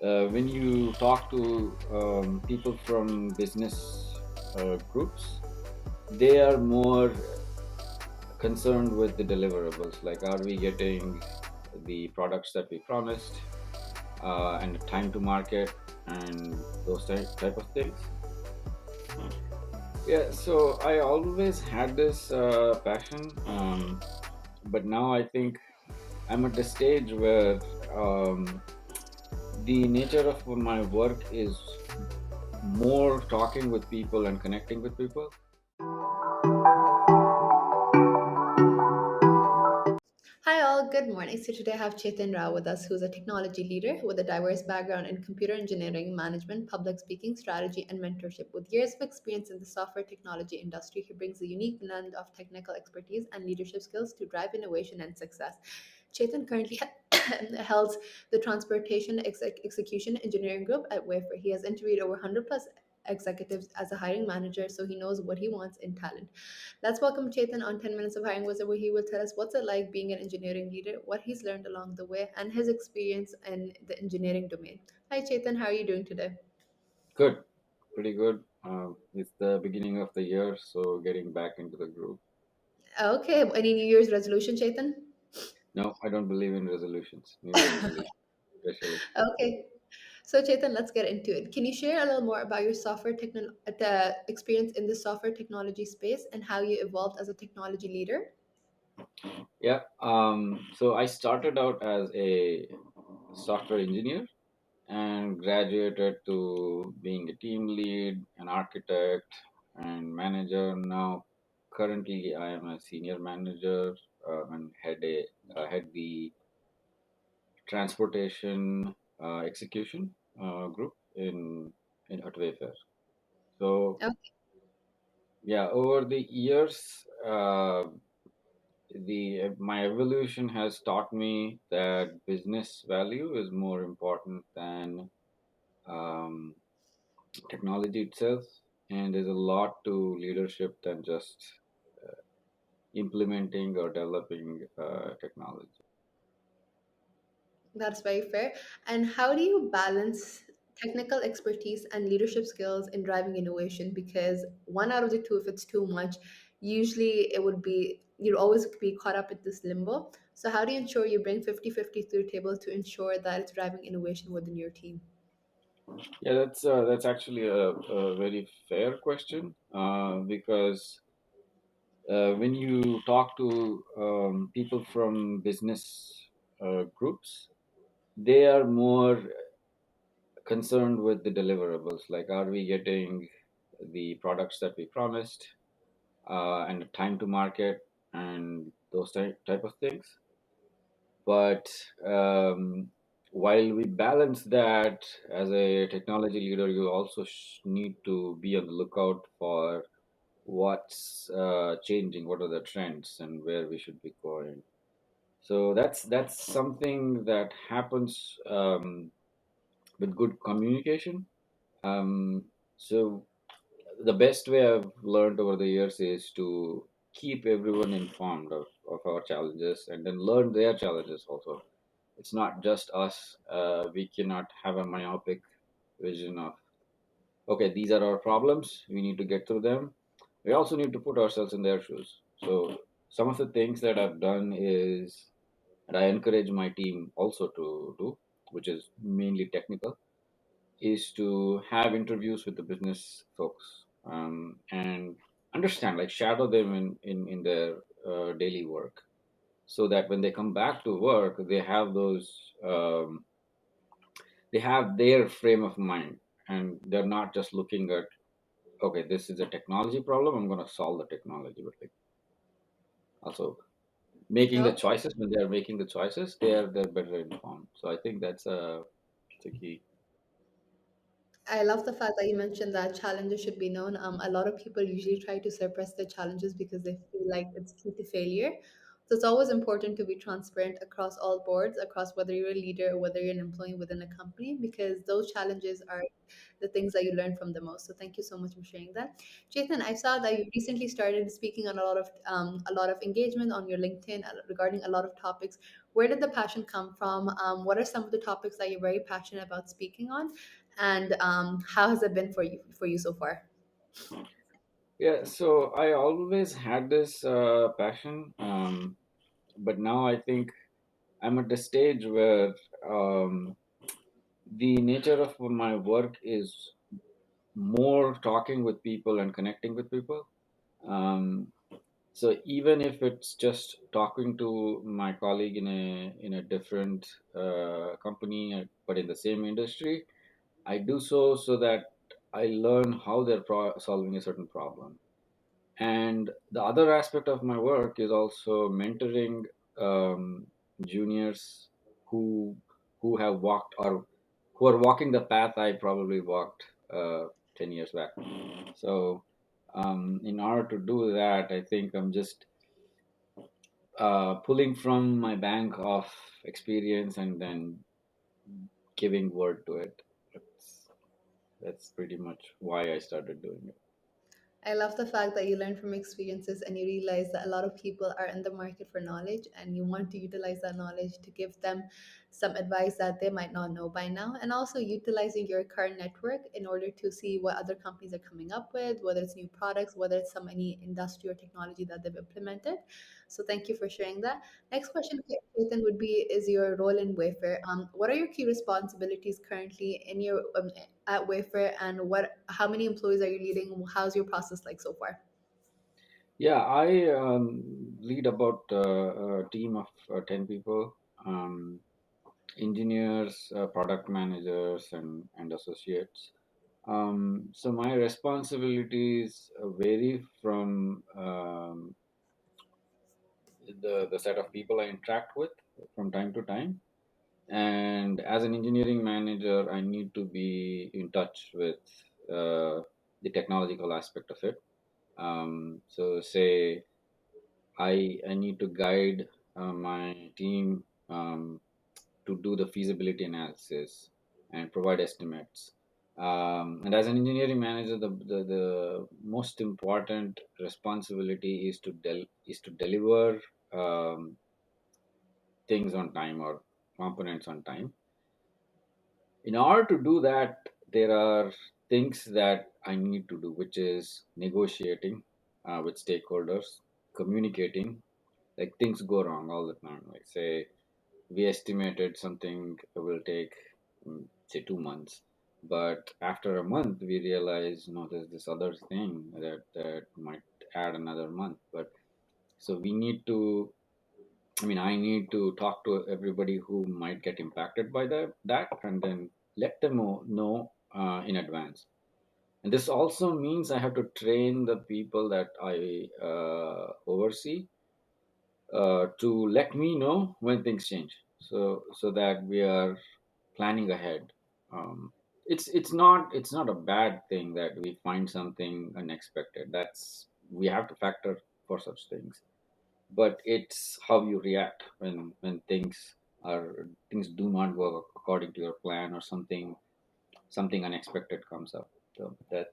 when you talk to people from business groups, they are more concerned with the deliverables. Like, are we getting the products that we promised, and the time to market, and those type of things. Yeah, so I always had this passion, but now I think I'm at the stage where the nature of my work is more talking with people and connecting with people. Hi all, good morning. So today I have Chetan Rao with us, who's a technology leader with a diverse background in computer engineering, management, public speaking, strategy, and mentorship. With years of experience in the software technology industry, he brings a unique blend of technical expertise and leadership skills to drive innovation and success. Chetan currently holds the Transportation Execution Engineering Group at Wayfair. He has interviewed over 100 plus executives as a hiring manager, so he knows what he wants in talent. Let's welcome Chetan on 10 Minutes of Hiring Wizard, where he will tell us what's it like being an engineering leader, what he's learned along the way, and his experience in the engineering domain. Hi, Chetan. How are you doing today? Good, pretty good. It's the beginning of the year, so getting back into the groove. Okay. Any New Year's resolution, Chetan? No, I don't believe in resolutions, New Year resolution, especially. Okay. So, Chetan, let's get into it. Can you share a little more about your experience in the software technology space and how you evolved as a technology leader? Yeah. So I started out as a software engineer and graduated to being a team lead, an architect, and manager. Now, currently, I am a senior manager and head the transportation execution group in at Wayfair. So yeah, over the years, the my evolution has taught me that business value is more important than um, technology itself, and there's a lot to leadership than just implementing or developing technology. That's very fair. And how do you balance technical expertise and leadership skills in driving innovation? Because one out of the two, if it's too much, usually it would be, you'd always be caught up in this limbo. So, how do you ensure you bring 50-50 to the table to ensure that it's driving innovation within your team? Yeah, that's actually a very fair question because when you talk to people from business groups, they are more concerned with the deliverables. Like, are we getting the products that we promised, and the time to market, and those type of things. But while we balance that, as a technology leader, you also need to be on the lookout for what's changing, what are the trends, and where we should be going. So that's something that happens with good communication. So the best way I've learned over the years is to keep everyone informed of our challenges and then learn their challenges also. It's not just us. We cannot have a myopic vision of, okay, these are our problems. We need to get through them. We also need to put ourselves in their shoes. So some of the things that I've done is, and I encourage my team also to do, which is mainly technical, is to have interviews with the business folks, and understand, like, shadow them in their daily work, so that when they come back to work, they have they have their frame of mind, and they're not just looking at, okay, this is a technology problem, I'm going to solve the technology, but like, also making the Okay. choices. When they are making the choices, they're better informed. So I think that's a key. I love the fact that you mentioned that challenges should be known. A lot of people usually try to suppress the challenges because they feel like it's key to failure. So it's always important to be transparent across all boards, across whether you're a leader or whether you're an employee within a company, because those challenges are the things that you learn from the most. So thank you so much for sharing that. Chetan, I saw that you recently started speaking on a lot of engagement on your LinkedIn regarding a lot of topics. Where did the passion come from? What are some of the topics that you're very passionate about speaking on, and how has it been for you so far? Yeah, so I always had this passion, but now I think I'm at the stage where um, the nature of my work is more talking with people and connecting with people. Um, so even if it's just talking to my colleague in a different company, but in the same industry, I do so that I learn how they're solving a certain problem. And the other aspect of my work is also mentoring um, juniors who who have walked or who are walking the path I probably walked 10 years back. So in order to do that, I think I'm just pulling from my bank of experience and then giving word to it. That's, that's pretty much why I started doing it. I love the fact that you learn from experiences and you realize that a lot of people are in the market for knowledge and you want to utilize that knowledge to give them some advice that they might not know by now. And also utilizing your current network in order to see what other companies are coming up with, whether it's new products, whether it's some any industry or technology that they've implemented. So thank you for sharing that. Next question, Ketan, would be is your role in Wayfair. What are your key responsibilities currently in your at Wayfair, and how many employees are you leading? How's your process like so far? Yeah, I lead about a team of 10 people, engineers, product managers, and associates. So my responsibilities vary from the set of people I interact with from time to time. And as an engineering manager, I need to be in touch with the technological aspect of it. So, say I need to guide my team to do the feasibility analysis and provide estimates. And as an engineering manager, the most important responsibility is is to deliver um, things on time or components on time. In order to do that, there are things that I need to do, which is negotiating with stakeholders, communicating. Like things go wrong all the time. Like say we estimated something will take say 2 months, but after a month we realize no, there's this other thing that might add another month. But so we need to. I mean, I need to talk to everybody who might get impacted by that, and then let them know in advance. And this also means I have to train the people that I oversee to let me know when things change, so that we are planning ahead. It's not a bad thing that we find something unexpected. That's we have to factor for such things, but it's how you react when things do not work according to your plan, or something unexpected comes up. So that's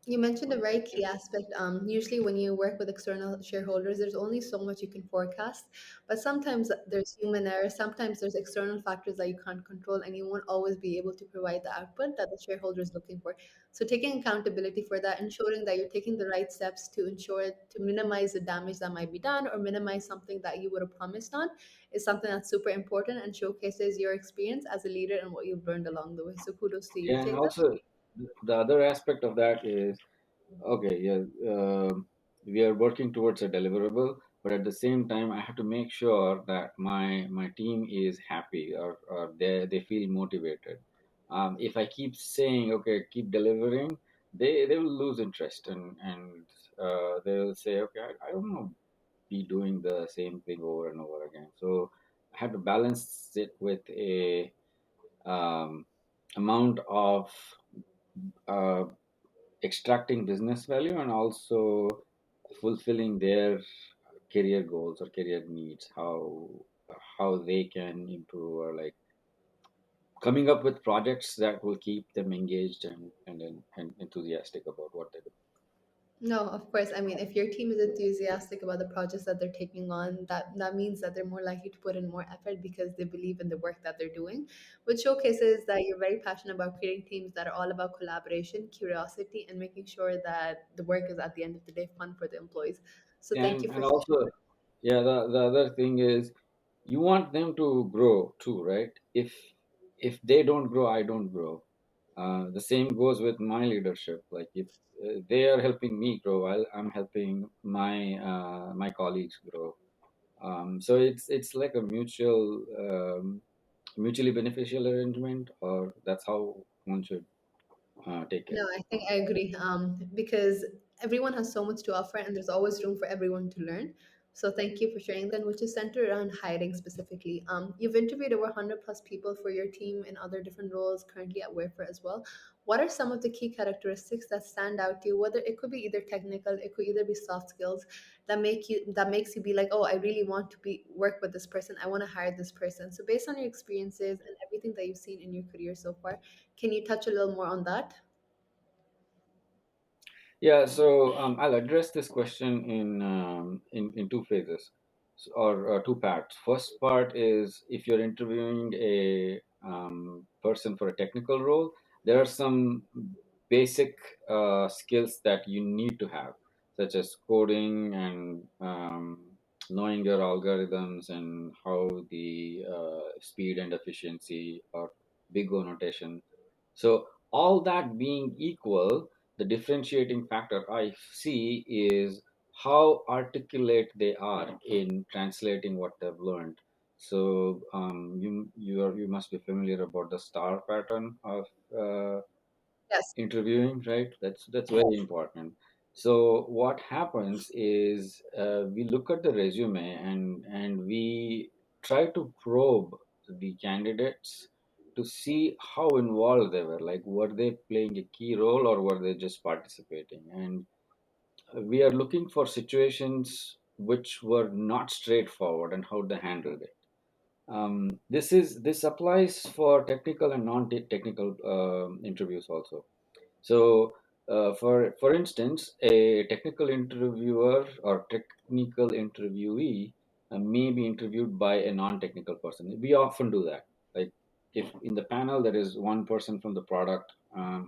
You mentioned a very key aspect. Usually, when you work with external shareholders, there's only so much you can forecast. But sometimes there's human error. Sometimes there's external factors that you can't control, and you won't always be able to provide the output that the shareholder is looking for. So, taking accountability for that, ensuring that you're taking the right steps to ensure to minimize the damage that might be done or minimize something that you would have promised on, is something that's super important and showcases your experience as a leader and what you've learned along the way. So, kudos to you, yeah. And Chetan. also the other aspect of that is okay, yeah, we are working towards a deliverable, but at the same time, I have to make sure that my team is happy, or they feel motivated. If I keep saying, okay, keep delivering, they will lose interest, and they will say, okay, I don't know, be doing the same thing over and over again. So I have to balance it with a um, amount of uh, extracting business value and also fulfilling their career goals or career needs, how they can improve, or like coming up with projects that will keep them engaged and enthusiastic about what they do. No, of course. I mean, if your team is enthusiastic about the projects that they're taking on, that means that they're more likely to put in more effort because they believe in the work that they're doing, which showcases that you're very passionate about creating teams that are all about collaboration, curiosity, and making sure that the work is at the end of the day fun for the employees. So thank you And for and sharing. also, yeah, the other thing is you want them to grow too, right? If they don't grow, I don't grow. The same goes with my leadership. Like if they are helping me grow, I'm helping my colleagues grow. So it's like a mutually beneficial arrangement, or that's how one should take No, it. I think I agree. Because everyone has so much to offer, and there's always room for everyone to learn. So thank you for sharing that, which is centered around hiring specifically. You've interviewed over 100 plus people for your team in other different roles currently at Wayfair as well. What are some of the key characteristics that stand out to you? Whether it could be either technical, it could either be soft skills that makes you be like, oh, I really want to be work with this person. I want to hire this person. So based on your experiences and everything that you've seen in your career so far, can you touch a little more on that? Yeah, so I'll address this question in two phases, or two parts. First part is if you're interviewing a person for a technical role, there are some basic skills that you need to have, such as coding and knowing your algorithms and how the speed and efficiency or big O notation. So all that being equal, the differentiating factor I see is how articulate they are in translating what they've learned. So you must be familiar about the star pattern of uh, Yes. interviewing, right? That's very important. So what happens is we look at the resume and we try to probe the candidates to see how involved they were. Like, were they playing a key role or were they just participating? And we are looking for situations which were not straightforward and how they handled it. This applies for technical and non-technical interviews also. So, for instance, a technical interviewer or technical interviewee may be interviewed by a non-technical person. We often do that. Like, if in the panel there is one person from the product,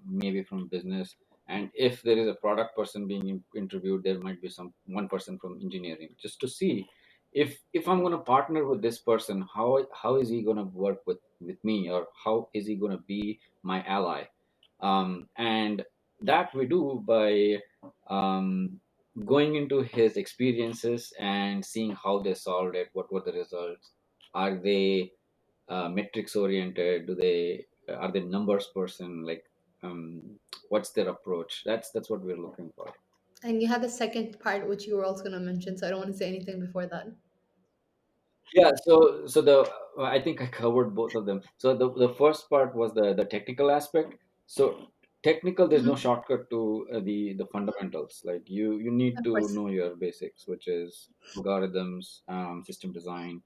maybe from business, and if there is a product person being interviewed, there might be some one person from engineering, just to see if I'm going to partner with this person, how is he going to work with me, or how is he going to be my ally. And that we do by going into his experiences and seeing how they solved it, what were the results, are they metrics oriented, do they are they numbers person, like what's their approach. That's what we're looking for. And you had the second part, which you were also going to mention, so I don't want to say anything before that. Yeah, so the I think I covered both of them. So the first part was the technical aspect. So technical, there's no Mhm. shortcut to the fundamentals. Like you need Of to course. know your basics, which is algorithms, system design.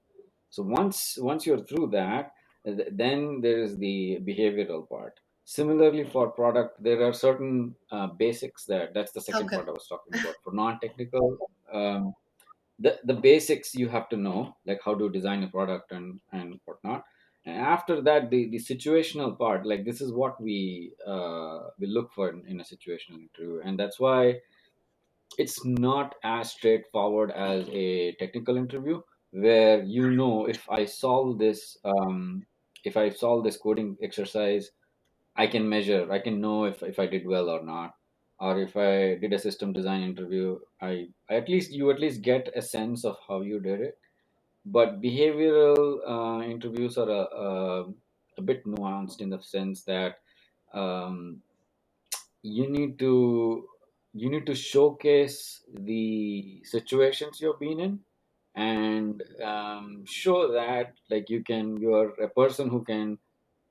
So once you're through that, then there is the behavioral part. Similarly, for product, there are certain basics that's the second Okay. part I was talking about. For non-technical, the basics you have to know, like how to design a product and whatnot. And after that, the situational part, like this is what we look for in a situational interview, and that's why it's not as straightforward as a technical interview, where if I solve this coding exercise, I can know if I did well or not. Or if I did a system design interview, I at least you at least get a sense of how you did it. But behavioral interviews are a bit nuanced in the sense that um, you need to you need to showcase the situations you've been in, and show that like you're a person who can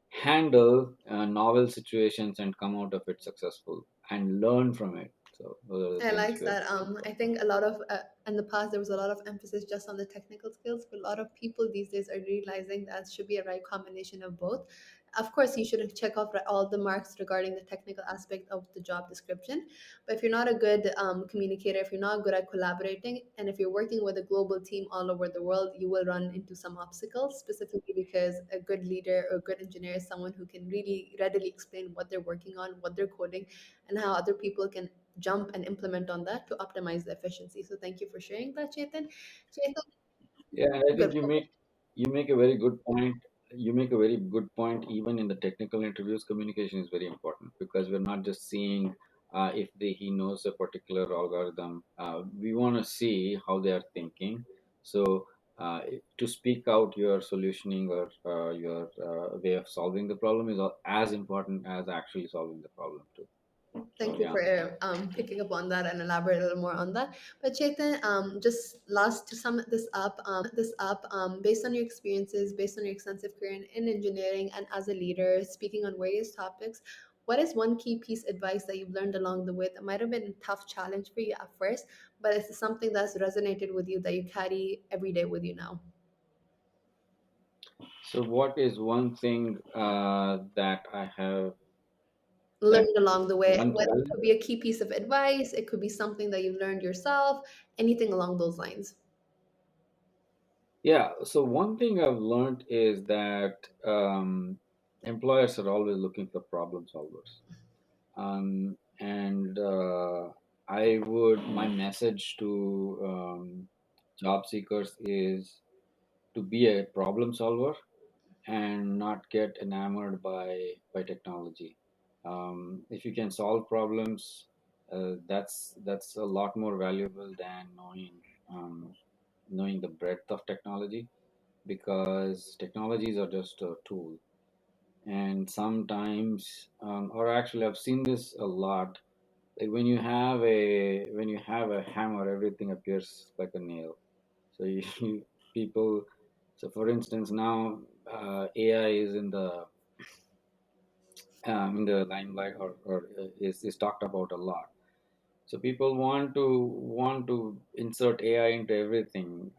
handle novel situations and come out of it successful and learn from it. So those are the I things like we have that. to think of. I think a lot of in the past there was a lot of emphasis just on the technical skills, but a lot of people these days are realizing that should be a right combination of both. Of course, you should check off all the marks regarding the technical aspect of the job description. But if you're not a good communicator, if you're not good at collaborating, and if you're working with a global team all over the world, you will run into some obstacles. Specifically because a good leader or good engineer is someone who can really readily explain what they're working on, what they're coding, and how other people can jump and implement on that to optimize the efficiency. So thank you for sharing that, Chetan. Chetan, Yeah, and I think good. you make a very good point. You make a very good point. Even in the technical interviews, communication is very important because we're not just seeing if he knows a particular algorithm. We want to see how they are thinking. So to speak out your solutioning or your way of solving the problem is as important as actually solving the problem too. So Thank you yeah. for picking up on that and elaborate a little more on that. But Chetan, just last to sum this up, based on your experiences, based on your extensive career in engineering and as a leader, speaking on various topics, what is one key piece of advice that you've learned along the way that might have been a tough challenge for you at first, but it's something that's resonated with you that you carry every day with you now? So what is one thing that I have that Learned along the way. one What challenge? could be a key piece of advice? It could be something that you've learned yourself, anything along those lines. Yeah, so one thing I've learned is that employers are always looking for problem solvers. And my message to job seekers is to be a problem solver and not get enamored by technology. If you can solve problems, that's a lot more valuable than knowing the breadth of technology, because technologies are just a tool. And sometimes, or actually I've seen this a lot, like when you have a hammer, everything appears like a nail. So people, so for instance now, AI is in the limelight, or is talked about a lot. So people want to insert AI into everything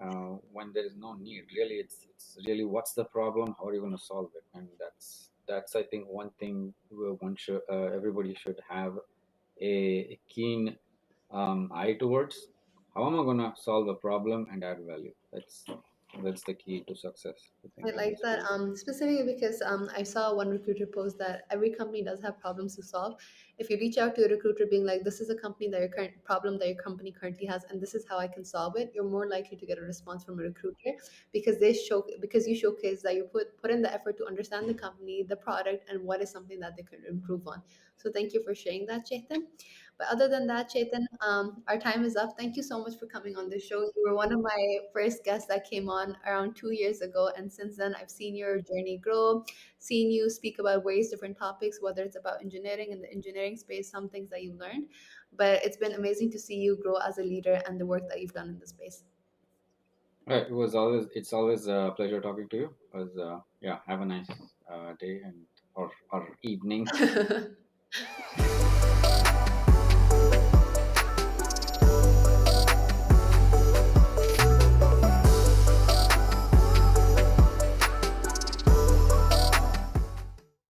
when there is no need. Really, it's really, what's the problem? How are you going to solve it? And that's I think one thing everybody should have a keen eye towards. How am I going to solve a problem and add value? That's the key to success, I think, I in like this that field. specifically because I saw one recruiter post that every company does have problems to solve. If you reach out to a recruiter being like, "This is a company that your current problem that your company currently has, and this is how I can solve it," you're more likely to get a response from a recruiter because you showcase that you put in the effort to understand the company, the product, and what is something that they could improve on. So thank you for sharing that, Chetan. But other than that, Chetan, our time is up. Thank you so much for coming on the show. You were one of my first guests that came on around 2 years ago. And since then, I've seen your journey grow, seen you speak about various different topics, whether it's about engineering and the engineering space, some things that you've learned. But it's been amazing to see you grow as a leader and the work that you've done in the space. Right, it's always a pleasure talking to you. Yeah, have a nice day and or evening.